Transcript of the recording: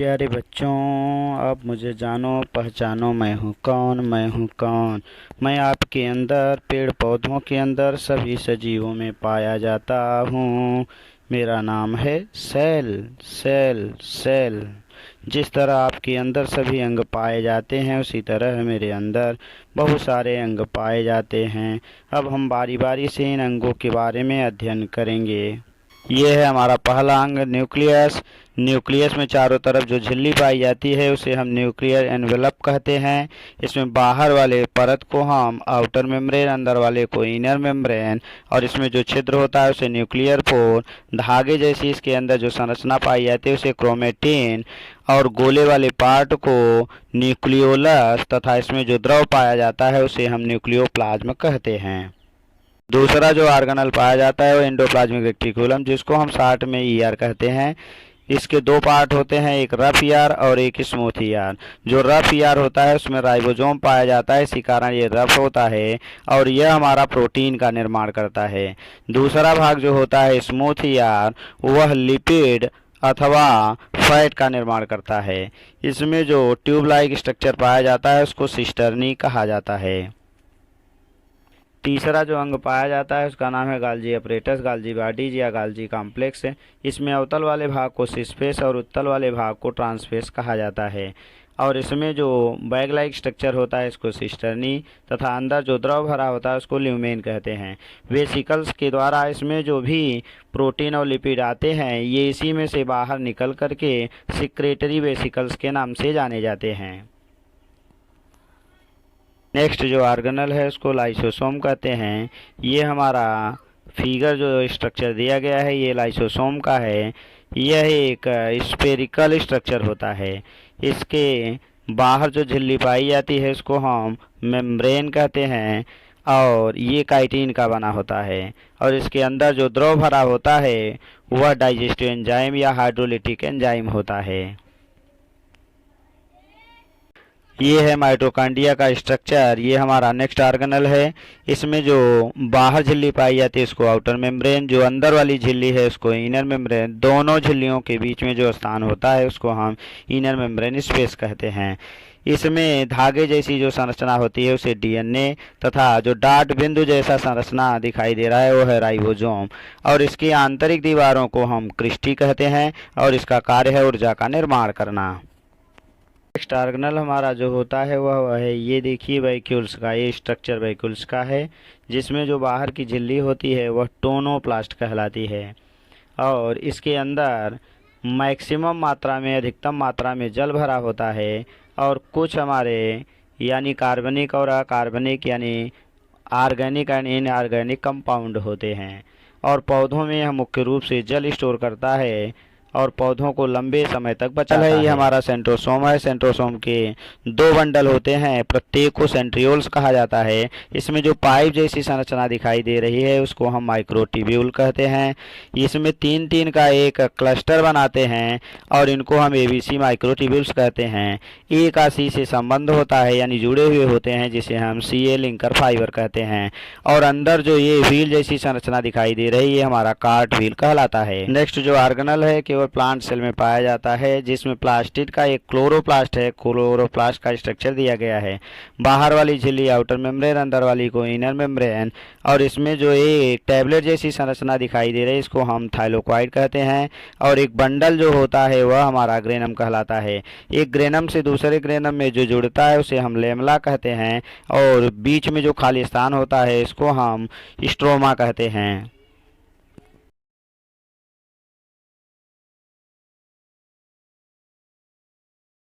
प्यारे बच्चों, अब मुझे जानो पहचानो, मैं हूँ कौन, मैं हूँ कौन। मैं आपके अंदर, पेड़ पौधों के अंदर, सभी सजीवों में पाया जाता हूँ। मेरा नाम है सेल। Cell cell. जिस तरह आपके अंदर सभी अंग पाए जाते हैं, उसी तरह मेरे अंदर बहुत सारे अंग पाए जाते हैं। अब हम बारी बारी से इन अंगों के बारे में अध्ययन करेंगे। ये है हमारा पहला अंग, न्यूक्लियस। न्यूक्लियस में चारों तरफ जो झिल्ली पाई जाती है उसे हम न्यूक्लियर एनवेलप कहते हैं। इसमें बाहर वाले परत को हम आउटर मेम्ब्रेन, अंदर वाले को इनर मेम्ब्रेन, और इसमें जो छिद्र होता है उसे न्यूक्लियर पोर। धागे जैसी इसके अंदर जो संरचना पाई जाती है उसे क्रोमेटिन, और गोले वाले पार्ट को न्यूक्लियोलस, तथा इसमें जो द्रव पाया जाता है उसे हम न्यूक्लियोप्लाज्म कहते हैं। दूसरा जो ऑर्गेनल पाया जाता है वो एंडोप्लाज्मिक रेटिकुलम, जिसको हम शॉर्ट में ईआर कहते हैं। इसके दो पार्ट होते हैं, एक रफ ईआर और एक स्मूथ ईआर। जो रफ ईआर होता है उसमें राइबोसोम पाया जाता है, इसी कारण ये रफ होता है और यह हमारा प्रोटीन का निर्माण करता है। दूसरा भाग जो होता है स्मूथ ईआर, वह लिपिड अथवा फैट का निर्माण करता है। इसमें जो ट्यूब लाइक स्ट्रक्चर पाया जाता है उसको सिस्टर्नी कहा जाता है। तीसरा जो अंग पाया जाता है उसका नाम है गाल्जी अपरेटस, गाल्जी बॉडीज या गाल्जी कॉम्प्लेक्स। इसमें अवतल वाले भाग को सिस्पेस और उत्तल वाले भाग को ट्रांसफेस कहा जाता है। और इसमें जो बैग लाइक स्ट्रक्चर होता है इसको सिस्टर्नी, तथा अंदर जो द्रव भरा होता है उसको ल्यूमेन कहते हैं। वेसिकल्स के द्वारा इसमें जो भी प्रोटीन और लिपिड आते हैं ये इसी में से बाहर निकल करके सिक्रेटरी वेसिकल्स के नाम से जाने जाते हैं। नेक्स्ट जो ऑर्गेनल है उसको लाइसोसोम कहते हैं। ये हमारा फिगर जो स्ट्रक्चर दिया गया है ये लाइसोसोम का है। यह एक स्फेरिकल स्ट्रक्चर होता है। इसके बाहर जो झिल्ली पाई जाती है उसको हम मेम्ब्रेन कहते हैं, और ये काइटिन का बना होता है। और इसके अंदर जो द्रव भरा होता है वह डाइजेस्टिव एंजाइम या हाइड्रोलिटिक एंजाइम होता है। ये है माइटोकॉन्ड्रिया का स्ट्रक्चर। ये हमारा नेक्स्ट ऑर्गेनल है। इसमें जो बाहर झिल्ली पाई जाती है उसको आउटर मेम्ब्रेन, जो अंदर वाली झिल्ली है उसको इनर मेम्ब्रेन। दोनों झिल्लियों के बीच में जो स्थान होता है उसको हम इनर मेम्ब्रेन स्पेस कहते हैं। इसमें धागे जैसी जो संरचना होती है उसे डीएनए, तथा जो डाट बिंदु जैसा संरचना दिखाई दे रहा है वो है राइबोसोम। और इसकी आंतरिक दीवारों को हम क्रिस्टी कहते हैं, और इसका कार्य है ऊर्जा का निर्माण करना। नेक्स्ट ऑर्गेनल हमारा जो होता है वह है, ये देखिए वैक्यूल्स का, ये स्ट्रक्चर वैक्यूल्स का है, जिसमें जो बाहर की झिल्ली होती है वह टोनोप्लास्ट कहलाती है। और इसके अंदर मैक्सिमम मात्रा में, अधिकतम मात्रा में जल भरा होता है, और कुछ हमारे यानी कार्बनिक और अकार्बनिक यानी ऑर्गेनिक एंड इनऑर्गेनिक कंपाउंड होते हैं। और पौधों में यह मुख्य रूप से जल स्टोर करता है और पौधों को लंबे समय तक बचाता है। ये हमारा सेंट्रोसोम है। सेंट्रोसोम के दो बंडल होते हैं, प्रत्येक को सेंट्रियोल्स कहा जाता है। इसमें जो पाइप जैसी संरचना दिखाई दे रही है उसको हम माइक्रोट्यूब्यूल कहते हैं। इसमें तीन तीन का एक क्लस्टर बनाते हैं और इनको हम एबीसी माइक्रोट्यूब्यूल्स कहते हैं। ए का सी से संबंध होता है यानी जुड़े हुए होते हैं, जिसे हम सीए लिंकर फाइबर कहते हैं। और अंदर जो ये व्हील जैसी संरचना दिखाई दे रही है ये हमारा कार्ट व्हील कहलाता है। नेक्स्ट जो ऑर्गेनल है केवल प्लांट सेल में पाया जाता है, जिसमें प्लास्टिड का एक क्लोरोप्लास्ट है। क्लोरोप्लास्ट का स्ट्रक्चर दिया गया है। बाहर वाली झिल्ली आउटर मेम्ब्रेन, अंदर वाली को इनर मेम्ब्रेन। और इसमें जो एक टैबलेट जैसी संरचना दिखाई दे रही है इसको हम थाइलोक्वाइड कहते हैं। और एक बंडल जो होता है वह हमारा ग्रेनम कहलाता है। एक ग्रेनम से दूसरे ग्रेनम में जो जुड़ता है उसे हम लेमला कहते हैं, और बीच में जो खाली स्थान होता है इसको हम स्ट्रोमा कहते हैं।